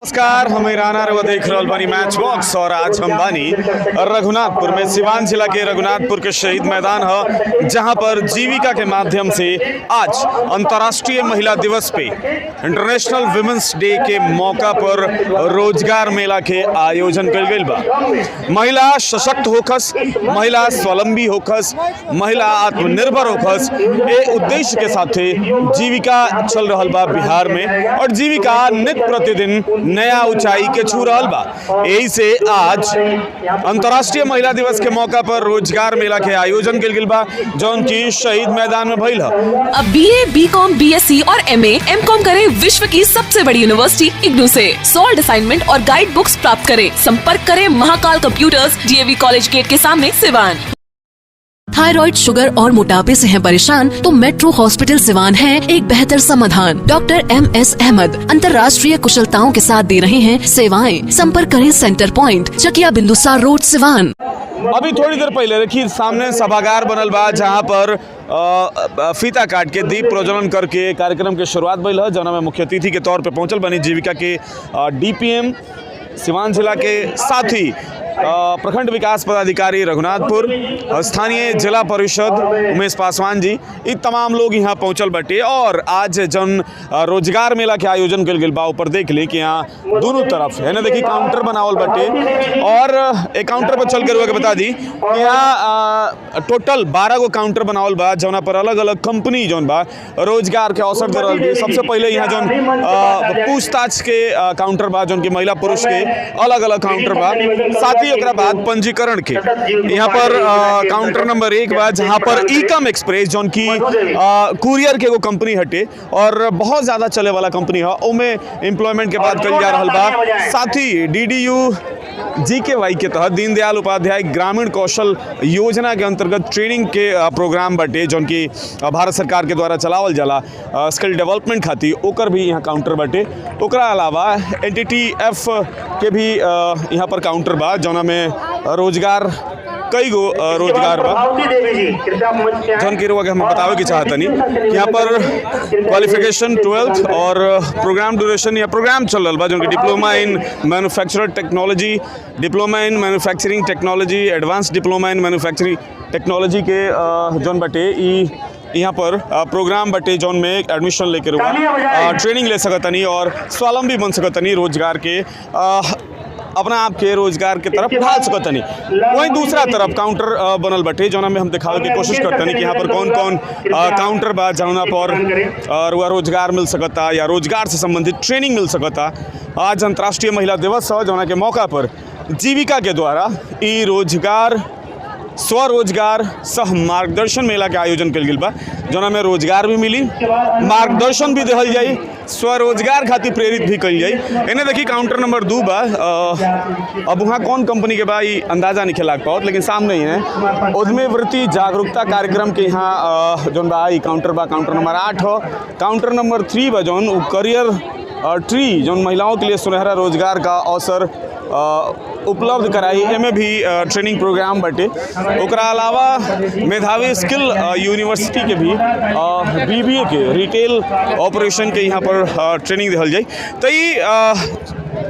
नमस्कार, हम राना रवा देख रहल बानी मैच बॉक्स और आज हम बानी रघुनाथपुर में। सिवान जिला के रघुनाथपुर के शहीद मैदान है, जहां पर जीविका के माध्यम से आज अंतर्राष्ट्रीय महिला दिवस पे इंटरनेशनल वुमेन्स डे के मौका पर रोजगार मेला के आयोजन कल गई बा। महिला सशक्त होखस, महिला स्वावलंबी होखस, महिला आत्मनिर्भर होखस, ये उद्देश्य के साथ जीविका चल रहल बा बिहार में। और जीविका नित्य प्रतिदिन नया ऊंचाई के छू रहल बा। यही से आज अंतर्राष्ट्रीय महिला दिवस के मौका पर रोजगार मेला के आयोजन कल गई बा, जौन की शहीद मैदान में भइल है। अब BA, BCom, BSc और MA, MCom करें विश्व की सबसे बड़ी यूनिवर्सिटी इग्नू से। सॉल्ड असाइनमेंट और गाइड बुक्स प्राप्त करें। संपर्क करें Mahakal computers, DAV college gate के सामने, सिवान। थायराइड, शुगर और मोटापे से हैं परेशान तो मेट्रो हॉस्पिटल सिवान है एक बेहतर समाधान। डॉक्टर MS अहमद अंतर्राष्ट्रीय कुशलताओं के साथ दे रहे हैं सेवाएं। संपर्क करें centre point, Chakiya Bindusar road, Siwan. अभी थोड़ी देर पहले देखिए सामने सभागार बनल बा, जहाँ पर फीता काट के दीप प्रज्वलन करके कार्यक्रम के शुरुआत भइल है, जौना में मुख्य अतिथि के तौर पे पहुंचल बनी जीविका के DPM सिवान जिला के, साथ ही प्रखंड विकास पदाधिकारी रघुनाथपुर, स्थानीय जिला परिषद उमेश पासवान जी, ये तमाम लोग यहाँ पहुँचल बटे। और आज जन रोजगार मेला के आयोजन कल गई बा, ऊपर देख ली कि यहाँ दोनों तरफ है ना, देखिए काउंटर बनावल बटे। और एक काउंटर पर चल कर बता दी कि यहाँ टोटल 12 गो काउंटर बनावल बा, जौना पर अलग अलग कंपनी जौन बा रोजगार के अवसर दे रहल बा। सबसे पहले यहाँ जौन पूछताछ के काउंटर बा, जौन की महिला पुरुष के अलग अलग काउंटर बा, साथ ओकरा बाद पंजीकरण के यहाँ पर काउंटर नंबर 1 बा, जहाँ पर ईकम एक्सप्रेस जौन की कुरियर के एगो कंपनी हटे और बहुत ज्यादा चले वाला कंपनी है, ओमे एम्प्लॉयमेंट के बाद कल जा रहल बा। साथ ही DDU GKY के तहत दीनदयाल उपाध्याय ग्रामीण कौशल योजना के अंतर्गत ट्रेनिंग के प्रोग्राम बटे, जौन की भारत सरकार के द्वारा चलावल जाला स्किल डेवलपमेंट खातिर, ओकर भी यहाँ काउंटर बटे। ओकरा अलावा NTTF के भी यहाँ पर काउंटर बा, जौना में रोजगार कई गो रोजगार बा, जौन की रोग हम बतावे की चाहतनी कि यहाँ पर क्वालिफिकेशन 12th और प्रोग्राम ड्यूरेशन या प्रोग्राम चल रहा बा, जौन की diploma in manufacturer technology, diploma in manufacturing technology, advance diploma in manufacturing technology के जौन बटे यहाँ पर प्रोग्राम बटे, जौन में एडमिशन लेकर ट्रेनिंग ले सकतनी और स्वावलंबी बन सकतनी, रोजगार के अपना आप के रोजगार के तरफ ढाल सकतनी। वहीं दूसरा तरफ काउंटर बनल बटे, जौना में हम दिखावे की कोशिश करतनी कि यहाँ पर कौन कौन काउंटर बा, जौना पर रोजगार मिल सकता या रोजगार से संबंधित ट्रेनिंग मिल सकता। आज अंतर्राष्ट्रीय महिला दिवस है, जौना के मौका पर जीविका के द्वारा ई रोजगार स्वरोजगार सह मार्गदर्शन मेला के आयोजन कल गई बा, जौना में रोजगार भी मिली, मार्गदर्शन भी दिहल जाई, स्वरोजगार खातिर प्रेरित भी कल जाई। इन्हें देखिए काउंटर नंबर 2 बा। अब वहाँ कौन कंपनी के बा ये अंदाजा नहीं लाग पाओ, लेकिन सामने ही है उद्यमी वृत्ति जागरूकता कार्यक्रम के यहाँ जौन बा काउंटर बा, काउंटर नंबर 8 हो। काउंटर नंबर 3 बा जौन करियर ट्री, जौन महिलाओं के लिए सुनहरा रोजगार का अवसर उपलब्ध कराई, एमे भी ट्रेनिंग प्रोग्राम बटे। ओकरा अलावा मेधावी स्किल यूनिवर्सिटी के भी BBA के रिटेल ऑपरेशन के यहाँ पर ट्रेनिंग दिहल जाई। तो ये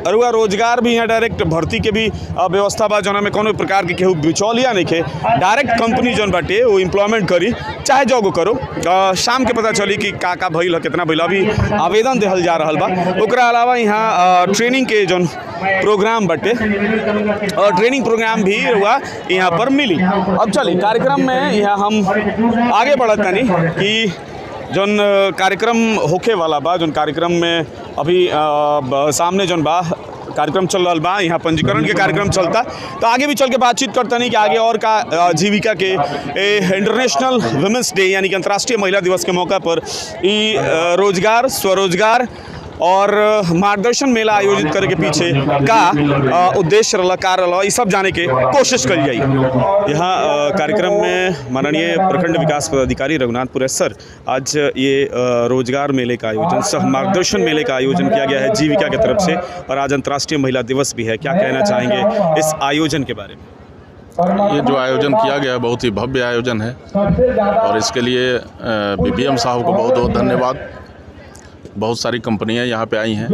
अरुआ रोजगार भी यहाँ डायरेक्ट भर्ती के भी व्यवस्था बा, जौना में कोनो प्रकार के केहू बिचौलिया नहीं खे, डायरेक्ट कंपनी जौन बाटे वो एम्प्लॉयमेंट करी, चाहे जॉब करो। शाम के पता चली कि का भइल है, कितना भइल, अभी आवेदन दिहल जा रहल बा। ओकरा अलावा यहाँ ट्रेनिंग के जौन प्रोग्राम बटे और ट्रेनिंग प्रोग्राम भी हुआ यहाँ पर मिली। अब चलिए कार्यक्रम में यहाँ हम आगे बढ़त तानी कि जौन कार्यक्रम होखे वाला बा, जौन कार्यक्रम में अभी सामने जौन बा कार्यक्रम चल रहा बा, यहाँ पंजीकरण के कार्यक्रम चलता, तो आगे भी चल के बातचीत करता नहीं कि आगे और का जीविका के इंटरनेशनल वुमेन्स डे यानी कि अंतर्राष्ट्रीय महिला दिवस के मौका पर रोजगार स्वरोजगार और मार्गदर्शन मेला आयोजित करे के पीछे का उद्देश्य रहा, कार्य रहा, ये सब जाने के कोशिश करी जाए। यहाँ कार्यक्रम में माननीय प्रखंड विकास पदाधिकारी रघुनाथपुर सर, आज ये रोजगार मेले का आयोजन सह मार्गदर्शन मेले का आयोजन किया गया है जीविका की तरफ से, और आज अंतर्राष्ट्रीय महिला दिवस भी है। क्या कहना चाहेंगे इस आयोजन के बारे में? ये जो आयोजन किया गया है बहुत ही भव्य आयोजन है और इसके लिए BPM साहब को बहुत बहुत धन्यवाद। बहुत सारी कंपनियां यहाँ पे आई हैं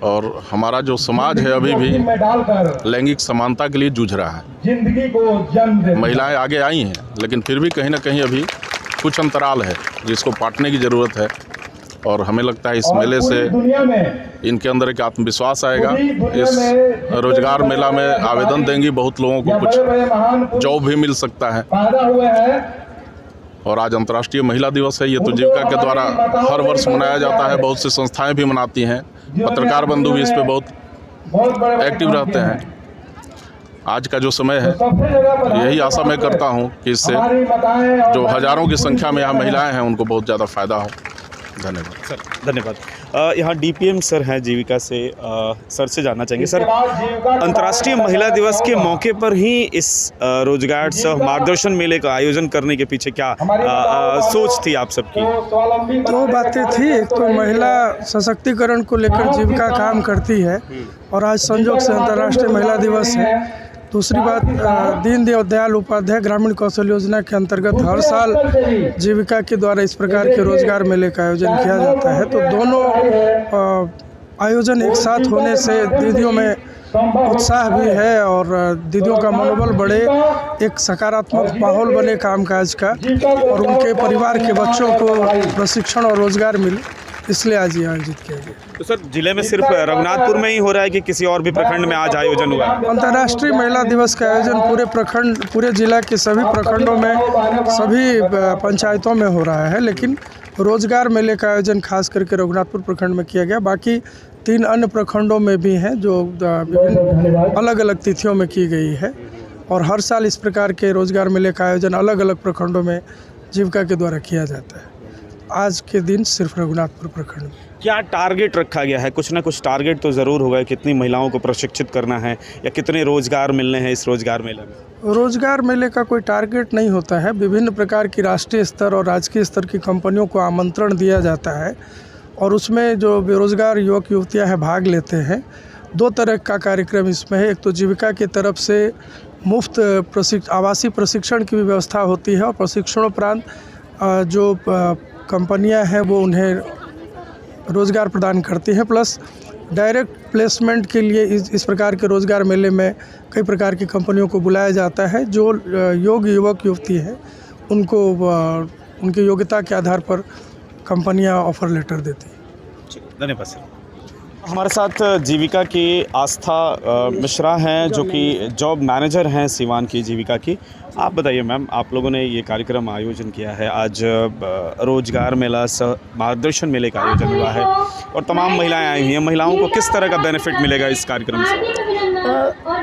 और हमारा जो समाज है अभी भी लैंगिक समानता के लिए जूझ रहा है। महिलाएं आगे आई हैं, लेकिन फिर भी कहीं ना कहीं अभी कुछ अंतराल है जिसको पाटने की ज़रूरत है। और हमें लगता है इस मेले से इनके अंदर एक आत्मविश्वास आएगा। इस रोजगार मेला में आवेदन देंगी, बहुत लोगों को कुछ जॉब भी मिल सकता है। और आज अंतर्राष्ट्रीय महिला दिवस है, ये तो जीविका के द्वारा हर वर्ष मनाया जाता है। बहुत सी संस्थाएं भी मनाती हैं, पत्रकार बंधु भी इस पे बहुत एक्टिव रहते हैं। आज का जो समय है, यही आशा मैं करता हूं कि इससे जो हज़ारों की संख्या में यहाँ महिलाएं हैं उनको बहुत ज़्यादा फ़ायदा हो। धन्यवाद सर, धन्यवाद। यहाँ डीपीएम सर हैं जीविका से, सर से जानना चाहेंगे सर, अंतर्राष्ट्रीय महिला दिवस के मौके पर ही इस रोजगार सह मार्गदर्शन मेले का आयोजन करने के पीछे क्या सोच थी आप सबकी? दो बातें थी। एक तो महिला सशक्तिकरण को लेकर जीविका काम करती है और आज संयोग से अंतर्राष्ट्रीय महिला दिवस है। दूसरी बात, दीनदयाल उपाध्याय ग्रामीण कौशल योजना के अंतर्गत हर साल जीविका के द्वारा इस प्रकार के रोजगार मेले का आयोजन किया जाता है। तो दोनों आयोजन एक साथ होने से दीदियों में उत्साह भी है और दीदियों का मनोबल बढ़े, एक सकारात्मक माहौल बने कामकाज का और उनके परिवार के बच्चों को प्रशिक्षण और रोजगार मिले, इसलिए आज ये आयोजित किया गया। तो सर, जिले में सिर्फ रघुनाथपुर में ही हो रहा है कि किसी और भी प्रखंड में आज आयोजन हुआ है? अंतर्राष्ट्रीय महिला दिवस का आयोजन पूरे प्रखंड, पूरे जिला के सभी प्रखंडों में, सभी पंचायतों में हो रहा है, लेकिन रोजगार मेले का आयोजन खास करके रघुनाथपुर प्रखंड में किया गया। बाकी 3 अन्य प्रखंडों में भी हैं जो विभिन्न अलग अलग तिथियों में की गई है और हर साल इस प्रकार के रोजगार मेले का आयोजन अलग अलग प्रखंडों में जीविका के द्वारा किया जाता है। आज के दिन सिर्फ रघुनाथपुर प्रखंड में। क्या टारगेट रखा गया है? कुछ ना कुछ टारगेट तो ज़रूर होगा, कितनी महिलाओं को प्रशिक्षित करना है या कितने रोजगार मिलने हैं इस रोजगार मेले में? रोजगार मेले का कोई टारगेट नहीं होता है। विभिन्न प्रकार की राष्ट्रीय स्तर और राज्य स्तर की कंपनियों को आमंत्रण दिया जाता है और उसमें जो बेरोजगार युवक युवतियां हैं भाग लेते हैं। 2 तरह का कार्यक्रम इसमें है। एक तो जीविका की तरफ से मुफ्त आवासीय प्रशिक्षण की भी व्यवस्था होती है और प्रशिक्षणोपरांत जो कंपनियां हैं वो उन्हें रोज़गार प्रदान करती हैं, प्लस डायरेक्ट प्लेसमेंट के लिए इस प्रकार के रोज़गार मेले में कई प्रकार की कंपनियों को बुलाया जाता है। जो योग्य युवक युवती हैं उनको उनकी योग्यता के आधार पर कंपनियां ऑफर लेटर देती हैं। धन्यवाद सर। हमारे साथ जीविका की आस्था मिश्रा हैं जो कि जॉब मैनेजर हैं सीवान की जीविका की। आप बताइए मैम, आप लोगों ने ये कार्यक्रम आयोजन किया है, आज रोजगार मेला सह मार्गदर्शन मेले का आयोजन हुआ है और तमाम महिलाएं आई हुई हैं। महिलाओं को किस तरह का बेनिफिट मिलेगा इस कार्यक्रम से?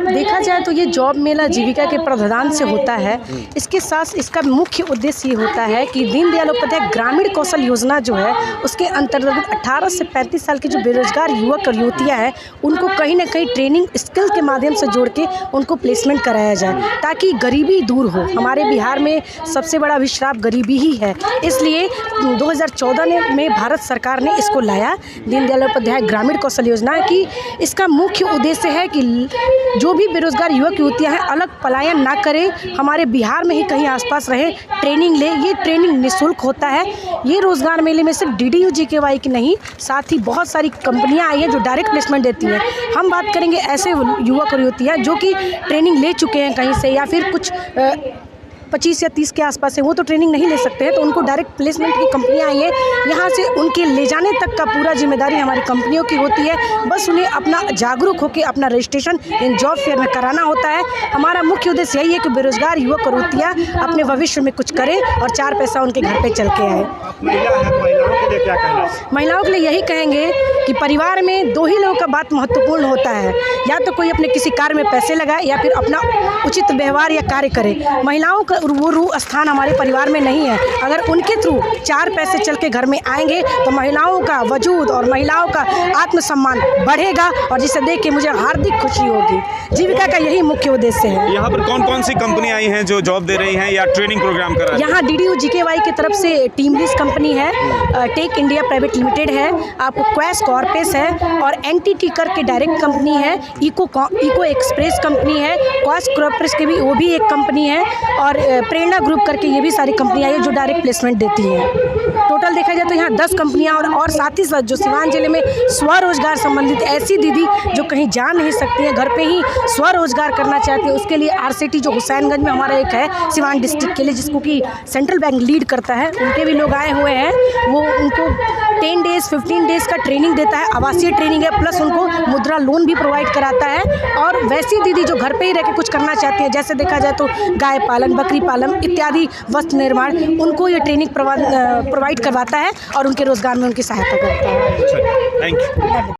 देखा जाए तो ये जॉब मेला जीविका के प्रावधान से होता है। इसके साथ इसका मुख्य उद्देश्य ये होता है कि दीनदयाल उपाध्याय ग्रामीण कौशल योजना जो है उसके अंतर्गत 18 से 35 साल के जो बेरोजगार युवक और युवतियाँ हैं उनको कहीं ना कहीं ट्रेनिंग स्किल के माध्यम से जोड़ के उनको प्लेसमेंट कराया जाए ताकि गरीबी दूर हो। हमारे बिहार में सबसे बड़ा अभिश्राप गरीबी ही है, इसलिए 2014 में भारत सरकार ने इसको लाया, दीनदयाल उपाध्याय ग्रामीण कौशल योजना की। इसका मुख्य उद्देश्य है कि जो भी बेरोजगार युवक युवतियाँ हैं अलग पलायन ना करें, हमारे बिहार में ही कहीं आसपास रहे, ट्रेनिंग ले। ये ट्रेनिंग निःशुल्क होता है। ये रोजगार मेले में सिर्फ DDU-GKY की नहीं, साथ ही बहुत सारी कंपनियां आई हैं जो डायरेक्ट प्लेसमेंट देती हैं। हम बात करेंगे ऐसे युवक और युवतियाँ जो कि ट्रेनिंग ले चुके हैं कहीं से या फिर कुछ 25 या 30 के आसपास है, वो तो ट्रेनिंग नहीं ले सकते हैं, तो उनको डायरेक्ट प्लेसमेंट की कंपनियां आई हैं। यहाँ से उनके ले जाने तक का पूरा जिम्मेदारी हमारी कंपनियों की होती है। बस उन्हें अपना जागरूक होकर अपना रजिस्ट्रेशन इन जॉब फेयर में कराना होता है। हमारा मुख्य उद्देश्य यही है कि बेरोजगार युवक और युवतियाँ अपने भविष्य में कुछ करें और 4 पैसा उनके घर पर चल के आए। महिलाओं के लिए क्या कहना है? महिलाओं के लिए यही कहेंगे कि परिवार में 2 ही लोगों का बात महत्वपूर्ण होता है, या तो कोई अपने किसी कार्य में पैसे लगाए या फिर अपना उचित व्यवहार या कार्य करे। महिलाओं का वो रूह स्थान हमारे परिवार में नहीं है। अगर उनके थ्रू 4 पैसे चल के घर में आएंगे तो महिलाओं का वजूद और महिलाओं का आत्मसम्मान बढ़ेगा और जिसे देख के मुझे हार्दिक खुशी होगी। जीविका का यही मुख्य उद्देश्य है। यहाँ पर कौन कौन सी कंपनी आई हैं जो जॉब दे रही हैं या ट्रेनिंग प्रोग्राम कर रही हैं? यहाँ DDU-GKY की तरफ से टीमलीज कंपनी है, टेक इंडिया प्राइवेट लिमिटेड है, आपको क्वेस कॉर्पेस है और NTT करके डायरेक्ट कंपनी है, इको एक्सप्रेस कंपनी है, क्वेस कॉर्पेस की भी वो भी एक कंपनी है और प्रेरणा ग्रुप करके ये भी सारी कंपनियां हैं जो डायरेक्ट प्लेसमेंट देती हैं। टोटल देखा जाए तो यहाँ 10 कंपनियाँ और साथ ही साथ जो सिवान जिले में स्वरोजगार संबंधित ऐसी दीदी जो कहीं जा नहीं सकती हैं, घर पे ही स्वरोजगार करना चाहती है, उसके लिए RCT जो हुसैनगंज में हमारा एक है सिवान डिस्ट्रिक्ट के लिए, जिसको कि सेंट्रल बैंक लीड करता है, उनके भी लोग आए हुए हैं। वो उनको 10 डेज़ 15 डेज़ का ट्रेनिंग देता है, आवासीय ट्रेनिंग है, प्लस उनको मुद्रा लोन भी प्रोवाइड कराता है। और वैसी दीदी जो घर पे ही रह के कुछ करना चाहती है, जैसे देखा जाए तो गाय पालन, बकरी पालन इत्यादि, वस्त्र निर्माण, उनको ये ट्रेनिंग प्रोवाइड करवाता है और उनके रोजगार में उनकी सहायता करता है। Thank you.